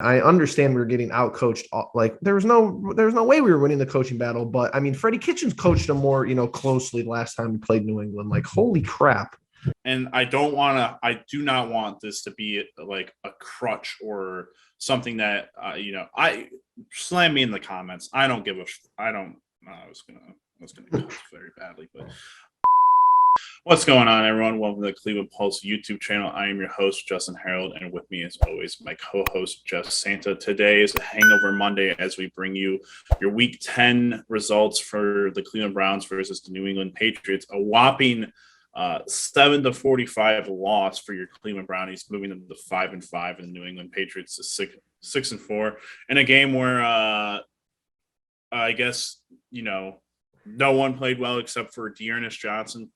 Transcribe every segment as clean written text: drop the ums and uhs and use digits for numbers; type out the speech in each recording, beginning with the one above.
I understand we were getting outcoached. Like there was no way we were winning the coaching battle. But I mean, Freddie Kitchens coached them more, closely the last time we played New England. Like, holy crap. And I do not want this to be like a crutch or something that, I slam me in the comments. I don't give a, I don't, I was going to go very badly, but what's going on, everyone? Welcome to the Cleveland Pulse YouTube channel. I am your host, Justin Harold, and with me, as always, my co-host, Jeff Santa. Today is a Hangover Monday as we bring you your Week 10 results for the Cleveland Browns versus the New England Patriots. A whopping 7-45 loss for your Cleveland Brownies, moving them to 5-5, and the New England Patriots to 6-4 in a game where I guess no one played well except for Dearness Johnson.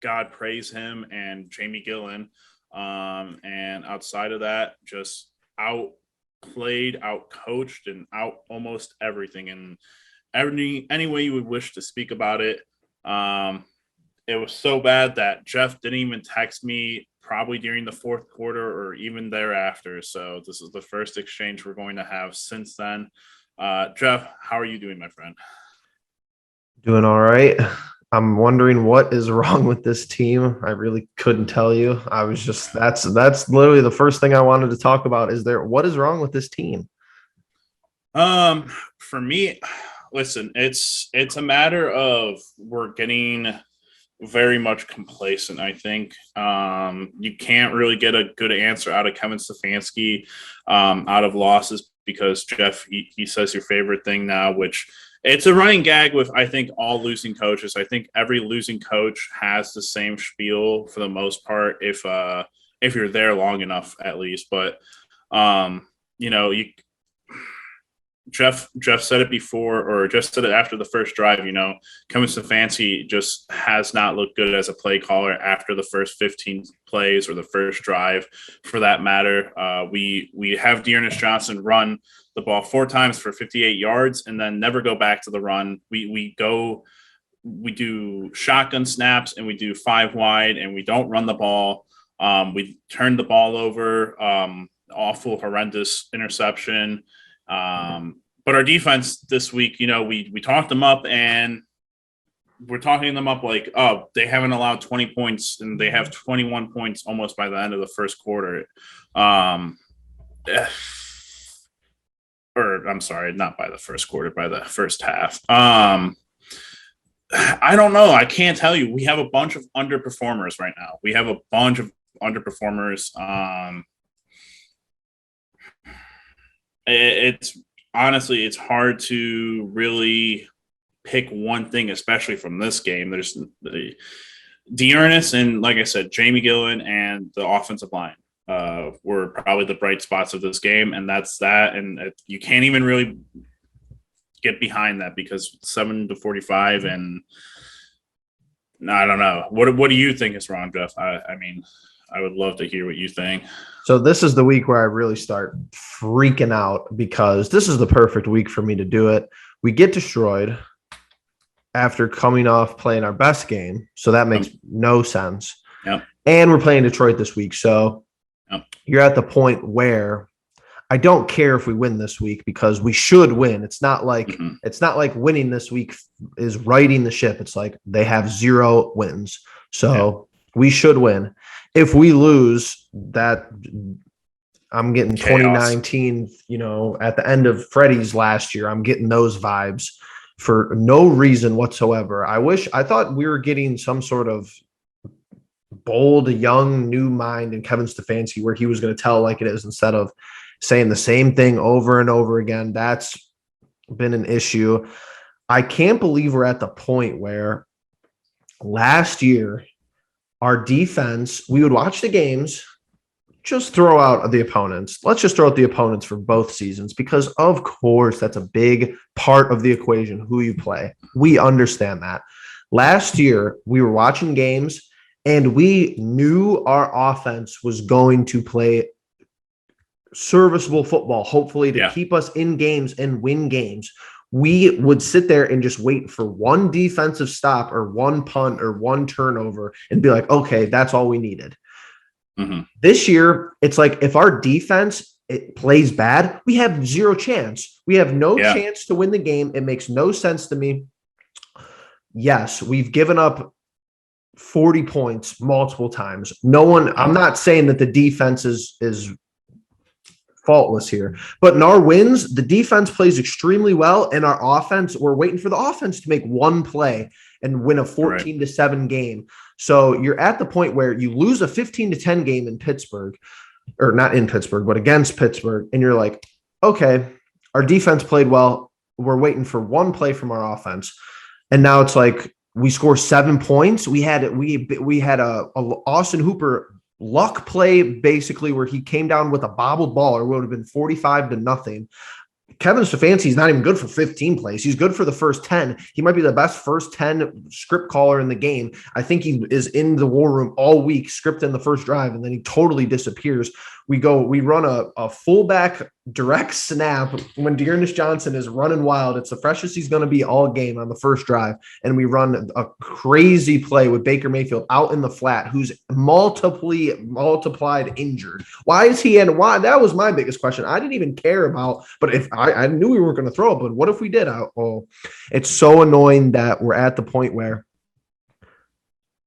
God praise him, and Jamie Gillen. And outside of that, just outplayed, outcoached, and out almost everything. And any way you would wish to speak about it. It was so bad that Jeff didn't even text me probably during the fourth quarter or even thereafter. So this is the first exchange we're going to have since then. Jeff, how are you doing, my friend? Doing all right. I'm wondering what is wrong with this team. I really couldn't tell you. I was just that's literally the first thing I wanted to talk about. What is wrong with this team? For me, listen, it's a matter of we're getting very much complacent. I think you can't really get a good answer out of Kevin Stefanski out of losses because Jeff he says your favorite thing now, which it's a running gag with, I think, all losing coaches. I think every losing coach has the same spiel for the most part, if you're there long enough, at least. But Jeff said it before, or Jeff said it after the first drive. Kevin Stefanski just has not looked good as a play caller after the first 15 plays or the first drive, for that matter. We have Dearness Johnson run the ball 4 times for 58 yards and then never go back to the run. We do shotgun snaps and we do 5 wide and we don't run the ball. We turn the ball over, awful, horrendous interception. But our defense this week, we talked them up, and we're talking them up like, oh, they haven't allowed 20 points and they have 21 points almost by the end of the first quarter. Or I'm sorry, not by the first quarter, by the first half. I don't know. I can't tell you. We have a bunch of underperformers right now. It's honestly, it's hard to really pick one thing, especially from this game. There's Dearness and, like I said, Jamie Gillen and the offensive line were probably the bright spots of this game, and that's that. And you can't even really get behind that because 7-45, and I don't know. What do you think is wrong, Jeff? I mean, I would love to hear what you think. So this is the week where I really start freaking out because this is the perfect week for me to do it. We get destroyed after coming off playing our best game. So that makes no sense. Yep. And we're playing Detroit this week. So you're at the point where I don't care if we win this week because we should win. It's not like winning this week is righting the ship. It's like they have 0 wins. So we should win. If we lose, that I'm getting chaos. 2019, at the end of Freddie's last year, I'm getting those vibes for no reason whatsoever. I thought we were getting some sort of bold, young, new mind in Kevin Stefanski where he was going to tell like it is instead of saying the same thing over and over again. That's been an issue. I can't believe we're at the point where last year our defense, we would watch the games, just throw out the opponents. Let's just throw out the opponents for both seasons because, of course, that's a big part of the equation, who you play. We understand that. Last year, we were watching games, and we knew our offense was going to play serviceable football, hopefully to keep us in games and win games. We would sit there and just wait for one defensive stop or one punt or one turnover and be like, okay, that's all we needed. Mm-hmm. This year, it's like if our defense it plays bad, we have zero chance. We have no chance to win the game. It makes no sense to me. Yes, we've given up 40 points multiple times. I'm not saying that the defense is faultless here, but in our wins, the defense plays extremely well, and our offense, we're waiting for the offense to make one play and win a 14-7 game. So you're at the point where you lose a 15-10 game in Pittsburgh, or not in Pittsburgh, but against Pittsburgh. And you're like, okay, our defense played well. We're waiting for one play from our offense. And now it's like, we score 7 points. We had a Austin Hooper luck play, basically, where he came down with a bobbled ball, or would have been 45-0. Kevin Stefanski is not even good for 15 plays. He's good for the first 10. He might be the best first 10 script caller in the game. I think he is in the war room all week, scripting the first drive, and then he totally disappears. We run a fullback direct snap when Dearness Johnson is running wild. It's the freshest he's going to be all game on the first drive. And we run a crazy play with Baker Mayfield out in the flat, who's multiplied injured. Why is he in? Why? That was my biggest question. I didn't even care about, but if I knew we weren't going to throw it, but what if we did? It's so annoying that we're at the point where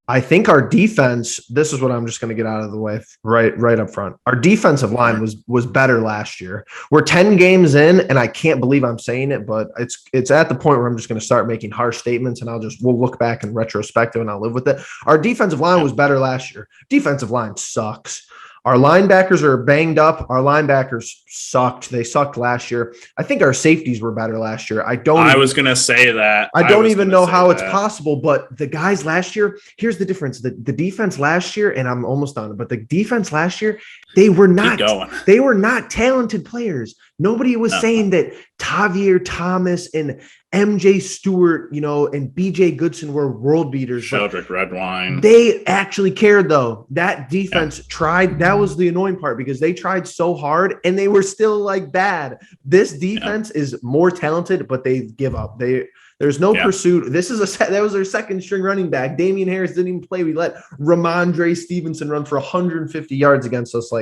I think our defense, this is what I'm just going to get out of the way right up front. Our defensive line was better last year. We're 10 games in, and I can't believe I'm saying it, but it's at the point where I'm just going to start making harsh statements, and we'll look back in retrospective and I'll live with it. Our defensive line was better last year. Defensive line sucks. Our linebackers are banged up. Our linebackers sucked. They sucked last year. I think our safeties were better last year. I was going to say that. I don't even know how it's possible, but the guys last year, here's the difference. The defense last year, and I'm almost done, but the defense last year, they were not talented players. Nobody was saying that Tavier Thomas and MJ Stewart, and BJ Goodson were world beaters. Sheldrick Redwine. They actually cared, though. That defense tried. That was the annoying part, because they tried so hard and they were still bad. This defense is more talented, but they give up. There's no pursuit. That was their second string running back. Damian Harris didn't even play. We let Ramondre Stevenson run for 150 yards against us.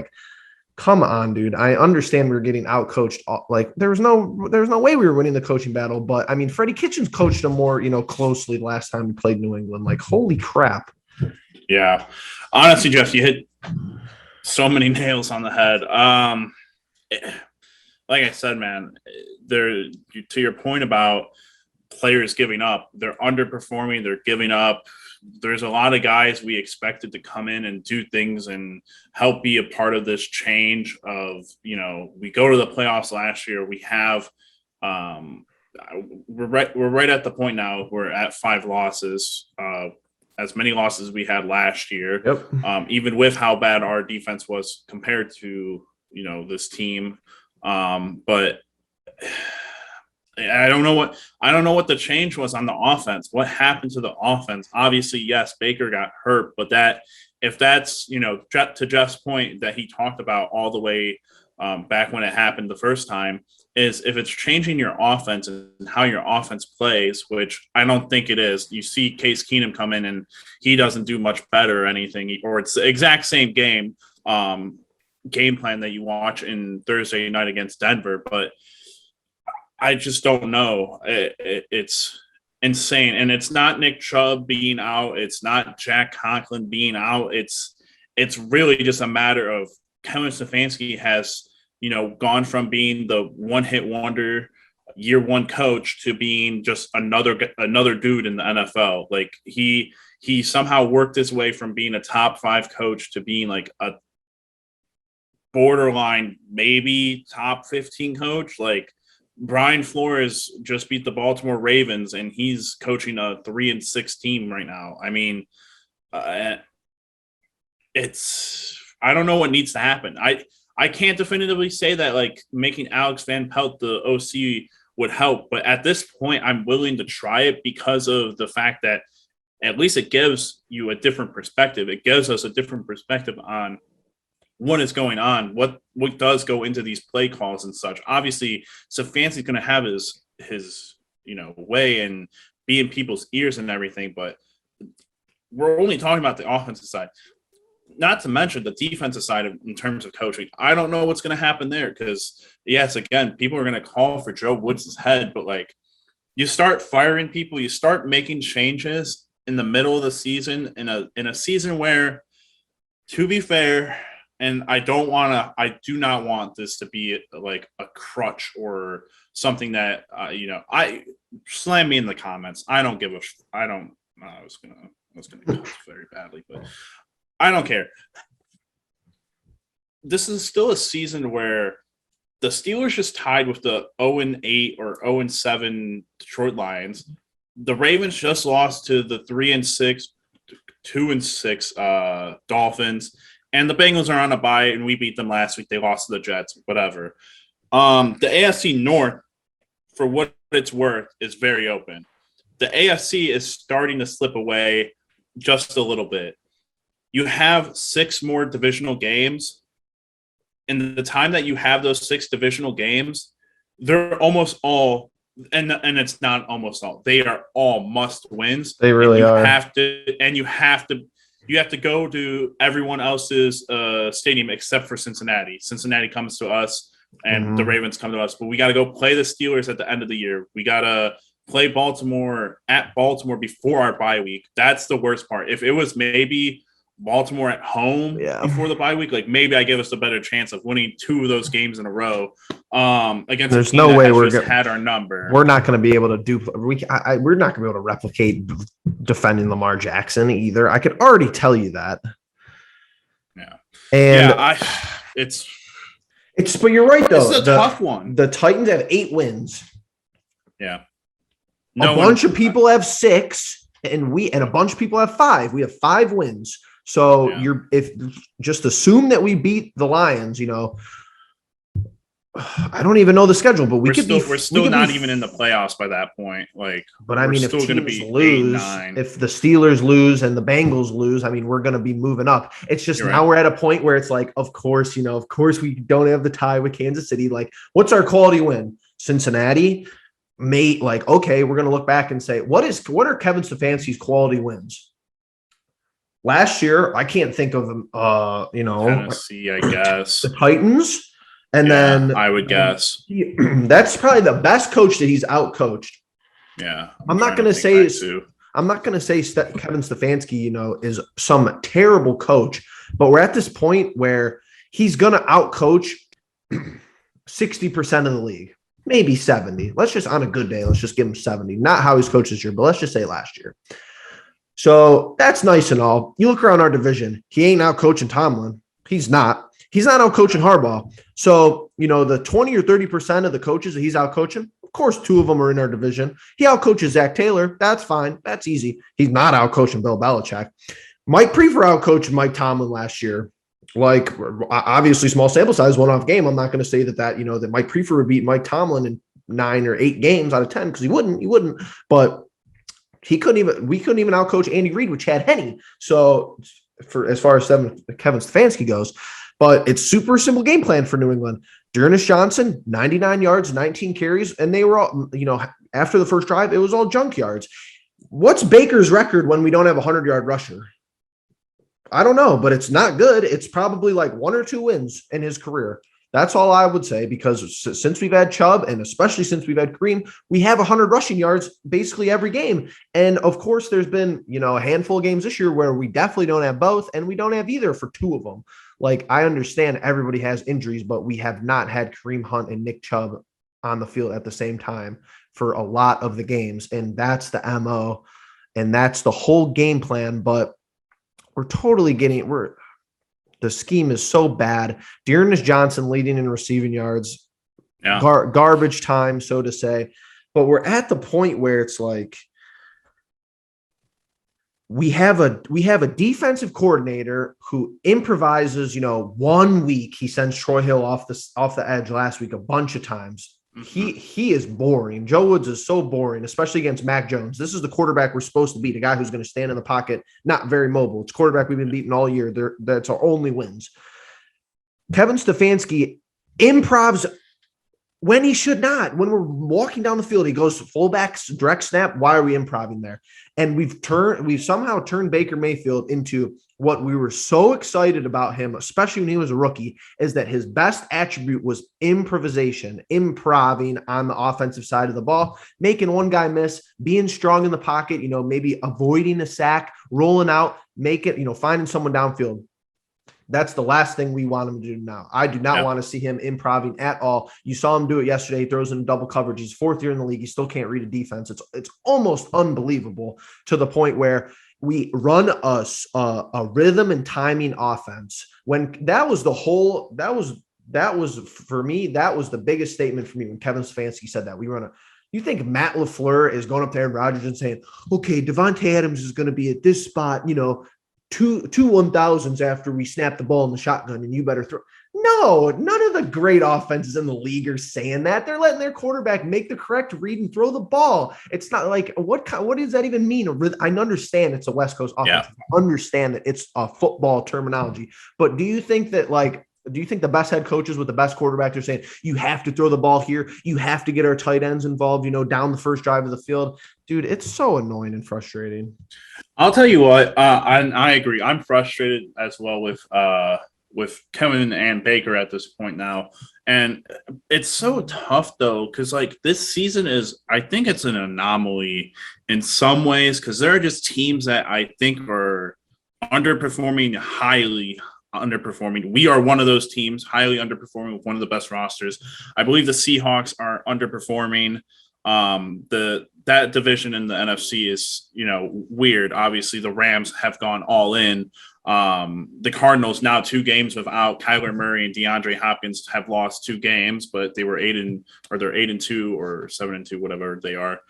Come on, dude. I understand we were getting outcoached. There was no way we were winning the coaching battle. But I mean, Freddie Kitchens coached them more, closely the last time we played New England. Holy crap. Yeah. Honestly, Jeff, you hit so many nails on the head. Like I said, man, to your point about players giving up, they're underperforming, they're giving up. There's a lot of guys we expected to come in and do things and help be a part of this change of, we go to the playoffs last year. We have, we're right at the point now. We're at 5 losses, as many losses as we had last year. Yep. Even with how bad our defense was compared to, this team. But I don't know what the change was on the offense. What happened to the offense? Obviously, yes, Baker got hurt, but if that's, to Jeff's point that he talked about all the way back when it happened the first time, is if it's changing your offense and how your offense plays, which I don't think it is. You see Case Keenum come in and he doesn't do much better or anything, or it's the exact same game plan that you watch in Thursday night against Denver, but I just don't know. It's insane. And it's not Nick Chubb being out. It's not Jack Conklin being out. It's really just a matter of Kevin Stefanski has, gone from being the one-hit wonder year one coach to being just another dude in the NFL. He somehow worked his way from being a top 5 coach to being a borderline, maybe top 15 coach. Brian Flores just beat the Baltimore Ravens, and he's coaching a 3-6 team right now. I mean, I don't know what needs to happen. I can't definitively say that making Alex Van Pelt the OC would help, but at this point, I'm willing to try it because of the fact that at least it gives you a different perspective. It gives us a different perspective on what is going on, what does go into these play calls and such. Obviously, Stefanski's going to have his way and be in people's ears and everything, but we're only talking about the offensive side. not to mention the defensive side in terms of coaching. I don't know what's going to happen there because, yes, again, people are going to call for Joe Woods' head, but like you start firing people, you start making changes in the middle of the season in a season where, to be fair, and I do not want this to be like a crutch or something that, I slam me in the comments. I don't give a, I don't, I was going to go very badly, but I don't care. This is still a season where the Steelers just tied with the 0-8 or 0-7 Detroit Lions. The Ravens just lost to the 3-6, 2-6 Dolphins, and the Bengals are on a bye, and we beat them last week. They lost to the Jets, whatever. The AFC North, for what it's worth, is very open. The AFC is starting to slip away just a little bit. You have 6 more divisional games. In the time that you have those 6 divisional games, they're almost all, and it's not almost all, they are all must wins. They really are. You have to go to everyone else's stadium except for Cincinnati. Cincinnati comes to us, and the Ravens come to us. But we got to go play the Steelers at the end of the year. We got to play Baltimore at Baltimore before our bye week. That's the worst part. If it was maybe Baltimore at home before the bye week, like maybe I give us a better chance of winning 2 of those games in a row against There's no way we're had our number. We're not going to be able to do. We're not going to be able to replicate defending Lamar Jackson either. I could already tell you that. Yeah, and it's. But you're right though. It's a tough one. The Titans have 8 wins. Yeah, a bunch of people have 6, and a bunch of people have 5. We have 5 wins. So if just assume that we beat the Lions, I don't even know the schedule, but we're still not even in the playoffs by that point. Like, but I mean, if teams lose, if the Steelers lose and the Bengals lose, I mean, we're going to be moving up. It's just now we're at a point where it's like, of course we don't have the tie with Kansas City. Like, what's our quality win? Cincinnati, mate. Like, okay, we're going to look back and say, what are Kevin Stefanski's quality wins? Last year, I can't think of them. Tennessee, I guess the Titans, and then I would guess that's probably the best coach that he's outcoached. Yeah, I'm not going to say Kevin Stefanski, is some terrible coach, but we're at this point where he's going to outcoach 60% of the league, maybe 70. Let's just on a good day, let's just give him 70. Not how he's coached this year, but let's just say last year. So that's nice and all. You look around our division, he ain't out coaching Tomlin. He's not out coaching Harbaugh. So, the 20 or 30% of the coaches that he's out coaching, of course, 2 of them are in our division. He out coaches Zach Taylor. That's fine. That's easy. He's not out coaching Bill Belichick. Mike Prefer out coached Mike Tomlin last year. Like, obviously, small sample size, one-off game. I'm not going to say that Mike Prefer would beat Mike Tomlin in 9 or 8 games out of 10 because he wouldn't. But we couldn't even outcoach Andy Reid with Chad Henne. So as far as Kevin Stefanski goes, but it's super simple game plan for New England. Dearness Johnson, 99 yards, 19 carries, and they were all, after the first drive, it was all junk yards. What's Baker's record when we don't have a 100-yard rusher? I don't know, but it's not good. It's probably like 1 or 2 wins in his career. That's all I would say, because since we've had Chubb, and especially since we've had Kareem, we have 100 rushing yards basically every game. And of course, there's been, a handful of games this year where we definitely don't have both, and we don't have either for 2 of them. Like, I understand everybody has injuries, but we have not had Kareem Hunt and Nick Chubb on the field at the same time for a lot of the games. And that's the MO, and that's the whole game plan. But the scheme is so bad. Dearness Johnson leading in receiving yards, garbage time, so to say. But we're at the point where it's like we have a defensive coordinator who improvises. 1 week he sends Troy Hill off the edge last week a bunch of times. He is boring. Joe Woods is so boring, especially against Mac Jones. This is the quarterback we're supposed to beat, a guy who's going to stand in the pocket, not very mobile. It's quarterback we've been beating all year. That's our only wins. Kevin Stefanski improvs when he should not. When we're walking down the field, he goes fullback, direct snap. Why are we improving there? And we've somehow turned Baker Mayfield into what we were so excited about him, especially when he was a rookie, is that his best attribute was improvisation, improving on the offensive side of the ball, making one guy miss, being strong in the pocket, maybe avoiding a sack, rolling out, finding someone downfield. That's the last thing we want him to do now. I do not want to see him improving at all. You saw him do it yesterday. He throws in double coverage. He's fourth year in the league. He still can't read a defense. It's almost unbelievable, to the point where we run a rhythm and timing offense. When that was for me, that was the biggest statement for me when Kevin Stefanski said that. You think Matt LaFleur is going up to Aaron Rodgers and saying, okay, Devontae Adams is going to be at this spot, two 1,000s after we snap the ball in the shotgun, and you better throw. No, none of the great offenses in the league are saying that. They're letting their quarterback make the correct read and throw the ball. It's not like, what does that even mean? I understand it's a West Coast offense. I understand that it's a football terminology, but do you think the best head coaches with the best quarterback are saying, you have to throw the ball here, you have to get our tight ends involved, down the first drive of the field? Dude, it's so annoying and frustrating. I'll tell you what, I agree. I'm frustrated as well with Kevin and Baker at this point now. And it's so tough, though, because this season I think it's an anomaly in some ways, because there are just teams that I think are underperforming, highly underperforming. We are one of those teams, highly underperforming, with one of the best rosters. I believe the Seahawks are underperforming. That division in the NFC is, weird. Obviously, the Rams have gone all in. The Cardinals, now 2 games without Kyler Murray and DeAndre Hopkins, have lost 2 games, but they were 8-2 or 7-2, whatever they are.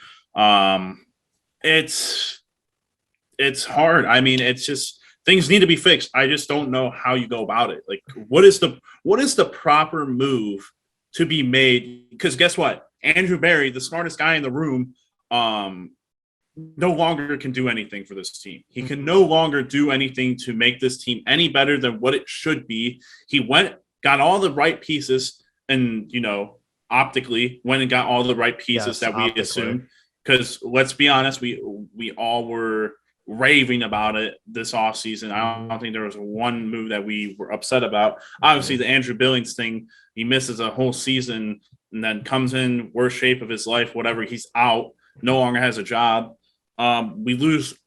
It's hard. I mean, it's just, things need to be fixed. I just don't know how you go about it. What is the proper move to be made? Because guess what? Andrew Berry, the smartest guy in the room, no longer can do anything for this team. He can no longer do anything to make this team any better than what it should be. He got all the right pieces, and optically went and got all the right pieces that we assumed. Because let's be honest, we all were raving about it this offseason. I don't think there was one move that we were upset about. Obviously, the Andrew Billings thing, he misses a whole season and then comes in worst shape of his life, whatever. He's out, no longer has a job. We lose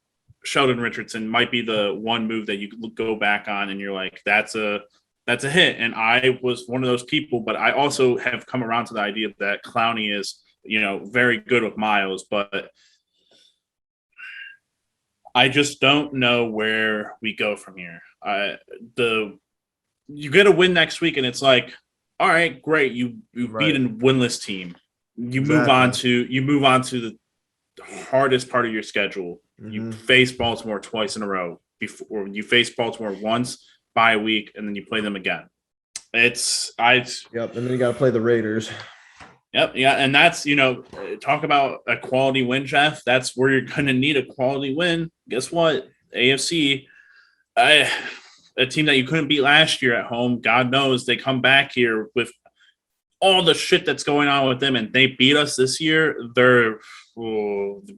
Sheldon Richardson, might be the one move that you go back on and you're like, that's a hit. And I was one of those people, but I also have come around to the idea that Clowney is, very good with Miles, but I just don't know where we go from here. You get a win next week, and it's like, all right, great. You beat a winless team. You move on to the hardest part of your schedule. Mm-hmm. You face Baltimore twice in a row. Before you face Baltimore once, bye week, and then you play them again. And then you got to play the Raiders. Yep, yeah, and that's, talk about a quality win, Jeff. That's where you're going to need a quality win. Guess what? AFC, a team that you couldn't beat last year at home, God knows they come back here with all the shit that's going on with them, and they beat us this year. We're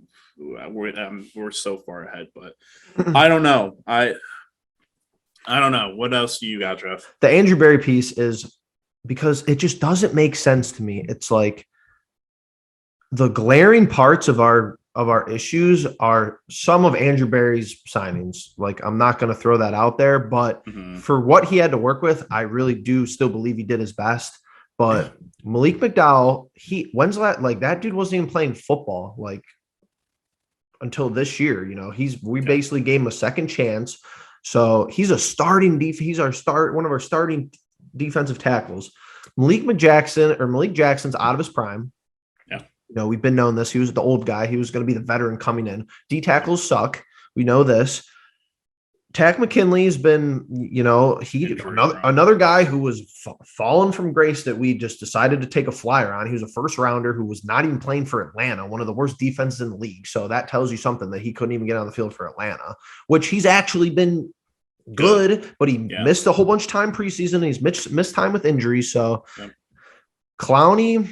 so far ahead, but I don't know. I don't know. What else do you got, Jeff? The Andrew Berry piece is because it just doesn't make sense to me. It's like the glaring parts of our issues are some of Andrew Berry's signings. Like, I'm not going to throw that out there, but for what he had to work with, I really do still believe he did his best. But Malik McDowell, that dude wasn't even playing football until this year. We basically gave him a second chance. So he's a starting he's one of our starting defensive tackles. Malik Jackson's out of his prime. Yeah. We've been knowing this. He was the old guy. He was going to be the veteran coming in. D tackles suck. We know this. Tack McKinley's been, another guy who was fallen from grace that we just decided to take a flyer on. He was a first rounder who was not even playing for Atlanta, one of the worst defenses in the league. So that tells you something, that he couldn't even get on the field for Atlanta, which he's actually been good, but he missed a whole bunch of time preseason. He's missed time with injuries. So Clowney,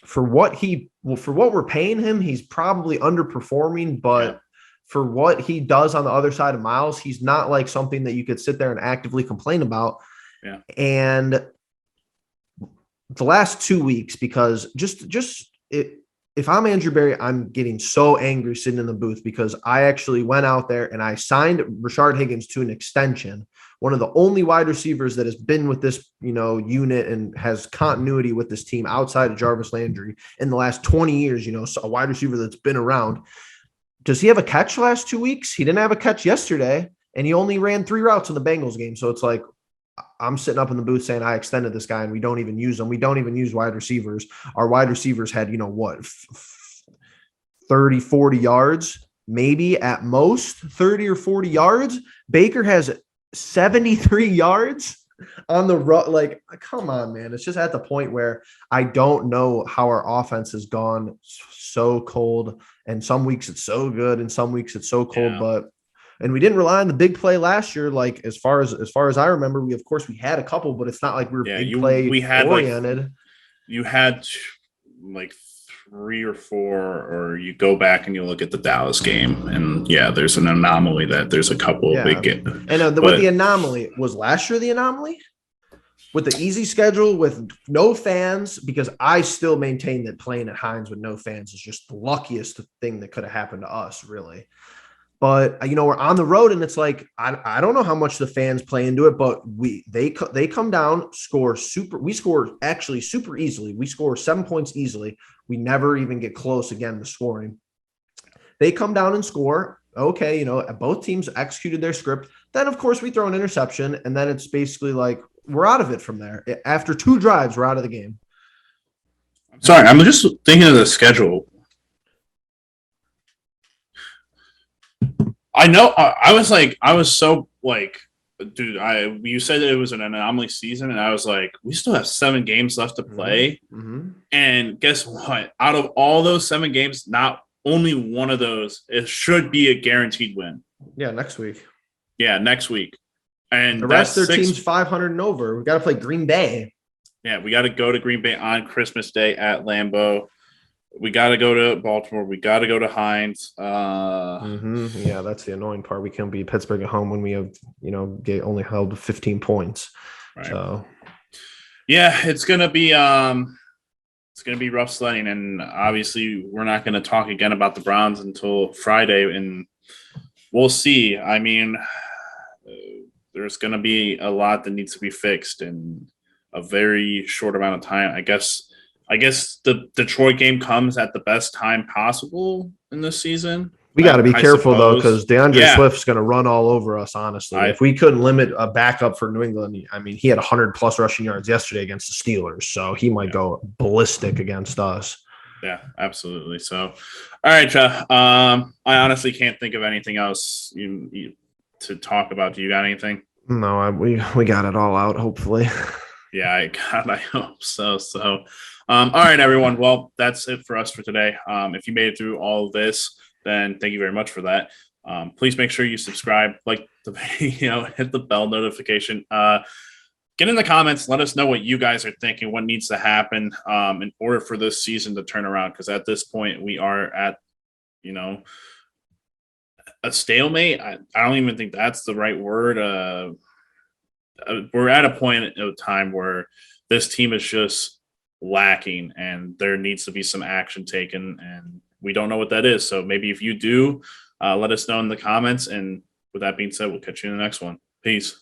for what we're paying him, he's probably underperforming, but for what he does on the other side of Miles, he's not like something that you could sit there and actively complain about. Yeah. And the last 2 weeks, because if I'm Andrew Berry, I'm getting so angry sitting in the booth because I actually went out there and I signed Rashard Higgins to an extension, one of the only wide receivers that has been with this, unit and has continuity with this team outside of Jarvis Landry in the last 20 years, so a wide receiver that's been around. Does he have a catch the last 2 weeks? He didn't have a catch yesterday, and he only ran 3 routes in the Bengals game. So it's like, I'm sitting up in the booth saying I extended this guy and we don't even use him. We don't even use wide receivers. Our wide receivers had, 30, 40 yards, maybe at most 30 or 40 yards. Baker has 73 yards on the run. Like, come on, man. It's just at the point where I don't know how our offense has gone so cold, and some weeks it's so good and some weeks it's so cold, and we didn't rely on the big play last year. Like as far as I remember, we had a couple, but it's not like we were big play oriented. You had like 3 or 4, or you go back and you look at the Dallas game, and there's an anomaly that there's a couple of big games. And what the anomaly was last year, the anomaly with the easy schedule with no fans, because I still maintain that playing at Heinz with no fans is just the luckiest thing that could have happened to us, really. But we're on the road, and it's like I don't know how much the fans play into it, but they come down, we score actually super easily. We score 7 points easily. We never even get close again to scoring. They come down and score. Okay, both teams executed their script. Then of course we throw an interception, and then it's basically like we're out of it from there. After 2 drives, we're out of the game. Sorry, I'm just thinking of the schedule. I know. I was so like, dude. You said that it was an anomaly season, and I was like, we still have 7 games left to play. Mm-hmm. And guess what? Out of all those 7 games, not only one of those it should be a guaranteed win. Yeah, next week. Yeah, next week. And the rest of their team's 500 and over. We got to play Green Bay. Yeah, we got to go to Green Bay on Christmas Day at Lambeau. We got to go to Baltimore. We got to go to Heinz. Yeah, that's the annoying part. We can't beat Pittsburgh at home when we have, only held 15 points. Right. So, yeah, it's gonna be rough sledding, and obviously we're not going to talk again about the Browns until Friday, and we'll see. I mean, there's going to be a lot that needs to be fixed in a very short amount of time. I guess the Detroit game comes at the best time possible in this season. We got to be careful, though, because DeAndre Swift's going to run all over us, honestly. If we couldn't limit a backup for New England, I mean, he had 100-plus rushing yards yesterday against the Steelers, so he might go ballistic against us. Yeah, absolutely. So, all right, Jeff. I honestly can't think of anything else to talk about. Do you got anything? No, we got it all out, hopefully. Yeah, I hope so. So, all right, everyone. Well, that's it for us for today. If you made it through all of this, then thank you very much for that. Please make sure you subscribe, like the video, hit the bell notification. Get in the comments. Let us know what you guys are thinking, what needs to happen in order for this season to turn around. Because at this point, we are at, a stalemate. I don't even think that's the right word. We're at a point of time where this team is just lacking, and there needs to be some action taken, and we don't know what that is. So maybe if you do, let us know in the comments. And with that being said, we'll catch you in the next one. Peace.